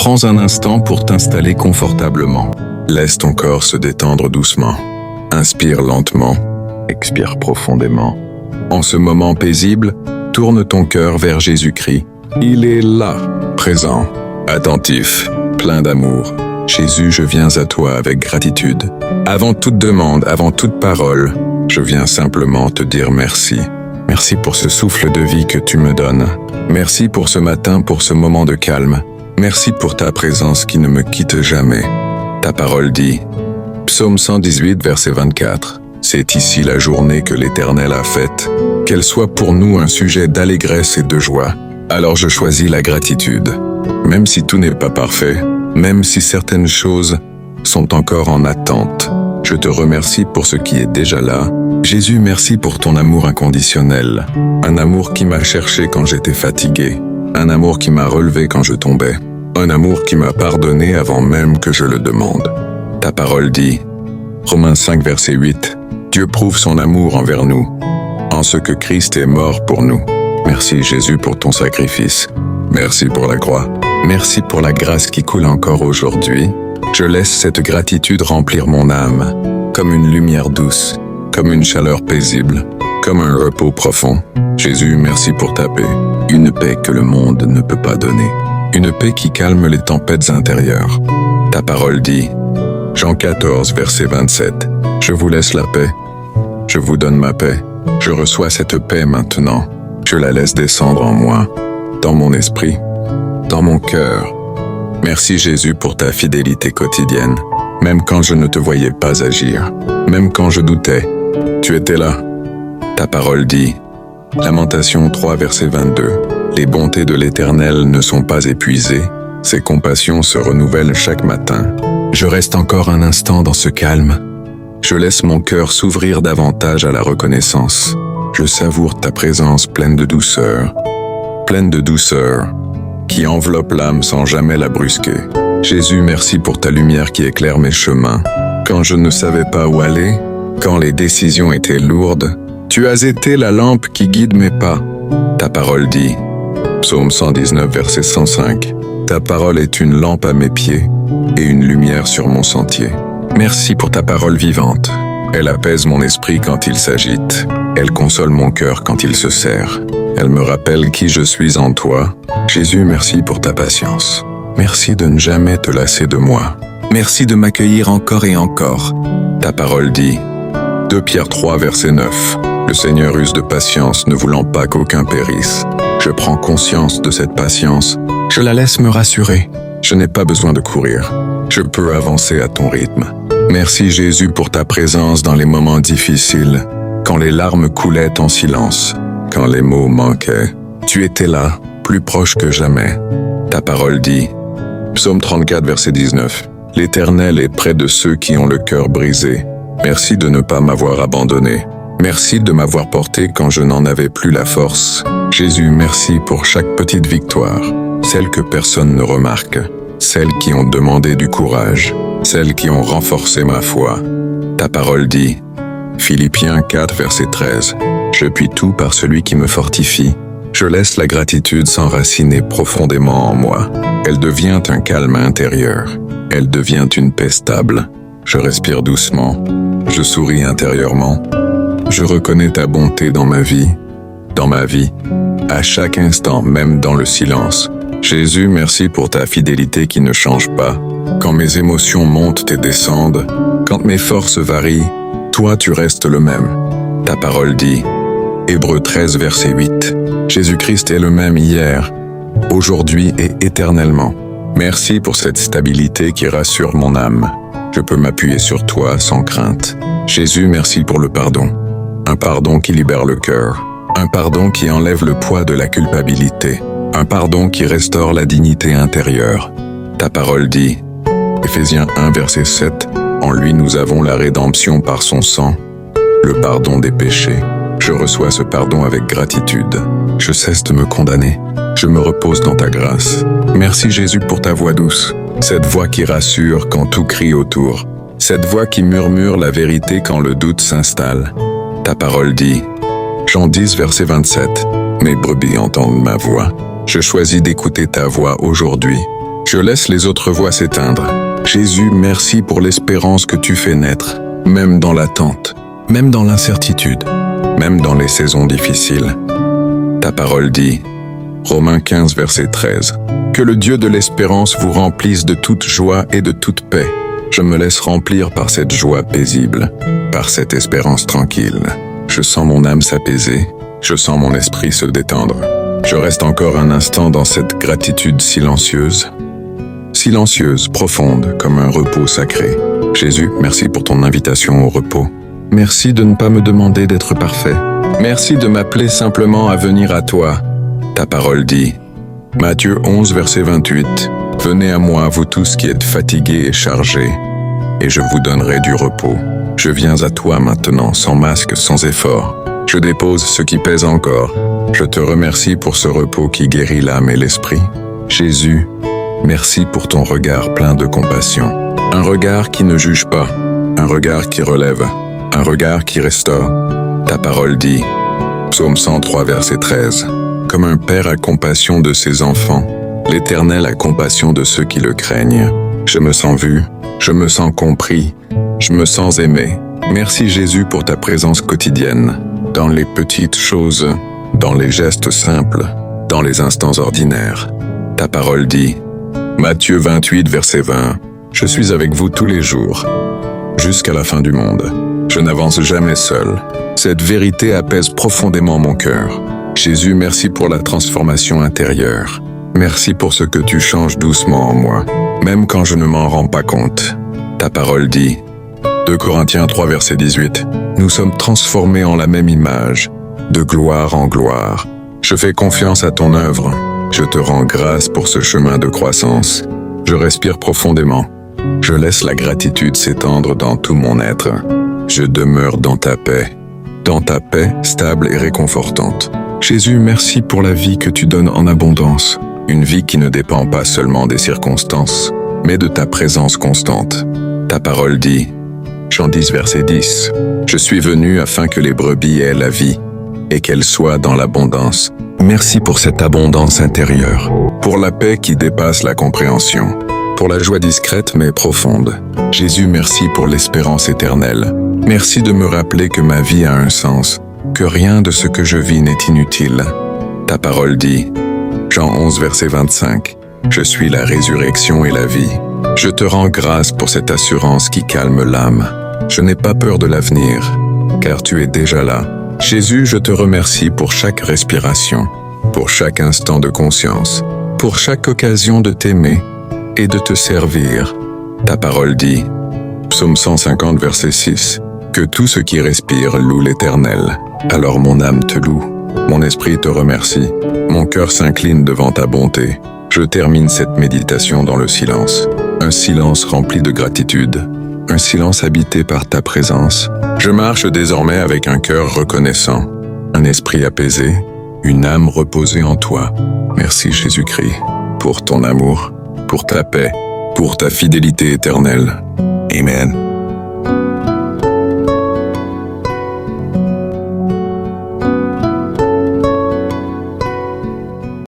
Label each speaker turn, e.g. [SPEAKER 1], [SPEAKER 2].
[SPEAKER 1] Prends un instant pour t'installer confortablement. Laisse ton corps se détendre doucement. Inspire lentement, expire profondément. En ce moment paisible, tourne ton cœur vers Jésus-Christ. Il est là, présent, attentif, plein d'amour. Jésus, je viens à toi avec gratitude. Avant toute demande, avant toute parole, je viens simplement te dire merci. Merci pour ce souffle de vie que tu me donnes. Merci pour ce matin, pour ce moment de calme. Merci pour ta présence qui ne me quitte jamais. Ta parole dit, Psaume 118, verset 24, « C'est ici la journée que l'Éternel a faite, qu'elle soit pour nous un sujet d'allégresse et de joie. Alors je choisis la gratitude. Même si tout n'est pas parfait, même si certaines choses sont encore en attente, je te remercie pour ce qui est déjà là. Jésus, merci pour ton amour inconditionnel. Un amour qui m'a cherché quand j'étais fatigué. Un amour qui m'a relevé quand je tombais. Un amour qui m'a pardonné avant même que je le demande. Ta parole dit, Romains 5, verset 8, « Dieu prouve son amour envers nous, en ce que Christ est mort pour nous. » Merci Jésus pour ton sacrifice. Merci pour la croix. Merci pour la grâce qui coule encore aujourd'hui. Je laisse cette gratitude remplir mon âme, comme une lumière douce, comme une chaleur paisible, comme un repos profond. Jésus, merci pour ta paix, une paix que le monde ne peut pas donner, une paix qui calme les tempêtes intérieures. Ta parole dit, Jean 14, verset 27, « Je vous laisse la paix, je vous donne ma paix, je reçois cette paix maintenant, je la laisse descendre en moi, dans mon esprit, dans mon cœur. » Merci Jésus pour ta fidélité quotidienne, même quand je ne te voyais pas agir, même quand je doutais, tu étais là. Ta parole dit, Lamentation 3, verset 22, « Les bontés de l'Éternel ne sont pas épuisées, ses compassions se renouvellent chaque matin. » Je reste encore un instant dans ce calme. Je laisse mon cœur s'ouvrir davantage à la reconnaissance. Je savoure ta présence pleine de douceur, qui enveloppe l'âme sans jamais la brusquer. Jésus, merci pour ta lumière qui éclaire mes chemins. Quand je ne savais pas où aller, quand les décisions étaient lourdes, tu as été la lampe qui guide mes pas. Ta parole dit, Psaume 119, verset 105, « Ta parole est une lampe à mes pieds et une lumière sur mon sentier. » Merci pour ta parole vivante. Elle apaise mon esprit quand il s'agite. Elle console mon cœur quand il se serre. Elle me rappelle qui je suis en toi. Jésus, merci pour ta patience. Merci de ne jamais te lasser de moi. Merci de m'accueillir encore et encore. Ta parole dit, 2 Pierre 3, verset 9, « Le Seigneur use de patience, ne voulant pas qu'aucun périsse. » Je prends conscience de cette patience. Je la laisse me rassurer. Je n'ai pas besoin de courir. Je peux avancer à ton rythme. Merci Jésus pour ta présence dans les moments difficiles, quand les larmes coulaient en silence, quand les mots manquaient. Tu étais là, plus proche que jamais. Ta parole dit, Psaume 34, verset 19, « L'Éternel est près de ceux qui ont le cœur brisé. Merci de ne pas m'avoir abandonné. Merci de m'avoir porté quand je n'en avais plus la force. Jésus, merci pour chaque petite victoire, celles que personne ne remarque, celles qui ont demandé du courage, celles qui ont renforcé ma foi. Ta parole dit, Philippiens 4, verset 13, « Je puis tout par celui qui me fortifie. » Je laisse la gratitude s'enraciner profondément en moi. Elle devient un calme intérieur. Elle devient une paix stable. Je respire doucement. Je souris intérieurement. Je reconnais ta bonté dans ma vie, à chaque instant, même dans le silence. Jésus, merci pour ta fidélité qui ne change pas. Quand mes émotions montent et descendent, quand mes forces varient, toi tu restes le même. Ta parole dit, Hébreux 13, verset 8, « Jésus-Christ est le même hier, aujourd'hui et éternellement. » Merci pour cette stabilité qui rassure mon âme. Je peux m'appuyer sur toi sans crainte. Jésus, merci pour le pardon. Un pardon qui libère le cœur. Un pardon qui enlève le poids de la culpabilité. Un pardon qui restaure la dignité intérieure. Ta parole dit, Éphésiens 1, verset 7, « En lui nous avons la rédemption par son sang, le pardon des péchés. » Je reçois ce pardon avec gratitude. Je cesse de me condamner. Je me repose dans ta grâce. Merci Jésus pour ta voix douce. Cette voix qui rassure quand tout crie autour. Cette voix qui murmure la vérité quand le doute s'installe. Ta parole dit, Jean 10, verset 27, « Mes brebis entendent ma voix. Je choisis d'écouter ta voix aujourd'hui. Je laisse les autres voix s'éteindre. Jésus, merci pour l'espérance que tu fais naître, même dans l'attente, même dans l'incertitude, même dans les saisons difficiles. Ta parole dit, Romains 15, verset 13, que le Dieu de l'espérance vous remplisse de toute joie et de toute paix. Je me laisse remplir par cette joie paisible, par cette espérance tranquille. Je sens mon âme s'apaiser, je sens mon esprit se détendre. Je reste encore un instant dans cette gratitude silencieuse, profonde, comme un repos sacré. Jésus, merci pour ton invitation au repos. Merci de ne pas me demander d'être parfait. Merci de m'appeler simplement à venir à toi. Ta parole dit, Matthieu 11, verset 28, « Venez à moi, vous tous qui êtes fatigués et chargés, et je vous donnerai du repos. Je viens à toi maintenant, sans masque, sans effort. Je dépose ce qui pèse encore. Je te remercie pour ce repos qui guérit l'âme et l'esprit. Jésus, merci pour ton regard plein de compassion. Un regard qui ne juge pas, un regard qui relève, un regard qui restaure. Ta parole dit, Psaume 103, verset 13, « Comme un père a compassion de ses enfants, l'Éternel a compassion de ceux qui le craignent. Je me sens vu, je me sens compris, je me sens aimé. Merci Jésus pour ta présence quotidienne, dans les petites choses, dans les gestes simples, dans les instants ordinaires. Ta parole dit, Matthieu 28, verset 20, « Je suis avec vous tous les jours, jusqu'à la fin du monde. Je n'avance jamais seul. » Cette vérité apaise profondément mon cœur. Jésus, merci pour la transformation intérieure. Merci pour ce que tu changes doucement en moi, même quand je ne m'en rends pas compte. Ta parole dit, 2 Corinthiens 3, verset 18, « Nous sommes transformés en la même image, de gloire en gloire. Je fais confiance à ton œuvre. Je te rends grâce pour ce chemin de croissance. Je respire profondément. Je laisse la gratitude s'étendre dans tout mon être. Je demeure dans ta paix stable et réconfortante. Jésus, merci pour la vie que tu donnes en abondance. Une vie qui ne dépend pas seulement des circonstances, mais de ta présence constante. Ta parole dit, Jean 10, verset 10, « Je suis venu afin que les brebis aient la vie, et qu'elles soient dans l'abondance. » Merci pour cette abondance intérieure, pour la paix qui dépasse la compréhension, pour la joie discrète mais profonde. Jésus, merci pour l'espérance éternelle. Merci de me rappeler que ma vie a un sens, que rien de ce que je vis n'est inutile. Ta parole dit, Jean 11, verset 25, « Je suis la résurrection et la vie. Je te rends grâce pour cette assurance qui calme l'âme. Je n'ai pas peur de l'avenir, car tu es déjà là. Jésus, je te remercie pour chaque respiration, pour chaque instant de conscience, pour chaque occasion de t'aimer et de te servir. » Ta parole dit, Psaume 150, verset 6, « Que tout ce qui respire loue l'Éternel. Alors mon âme te loue, mon esprit te remercie, mon cœur s'incline devant ta bonté. » Je termine cette méditation dans le silence, un silence rempli de gratitude, un silence habité par ta présence. Je marche désormais avec un cœur reconnaissant, un esprit apaisé, une âme reposée en toi. Merci Jésus-Christ, pour ton amour, pour ta paix, pour ta fidélité éternelle. Amen.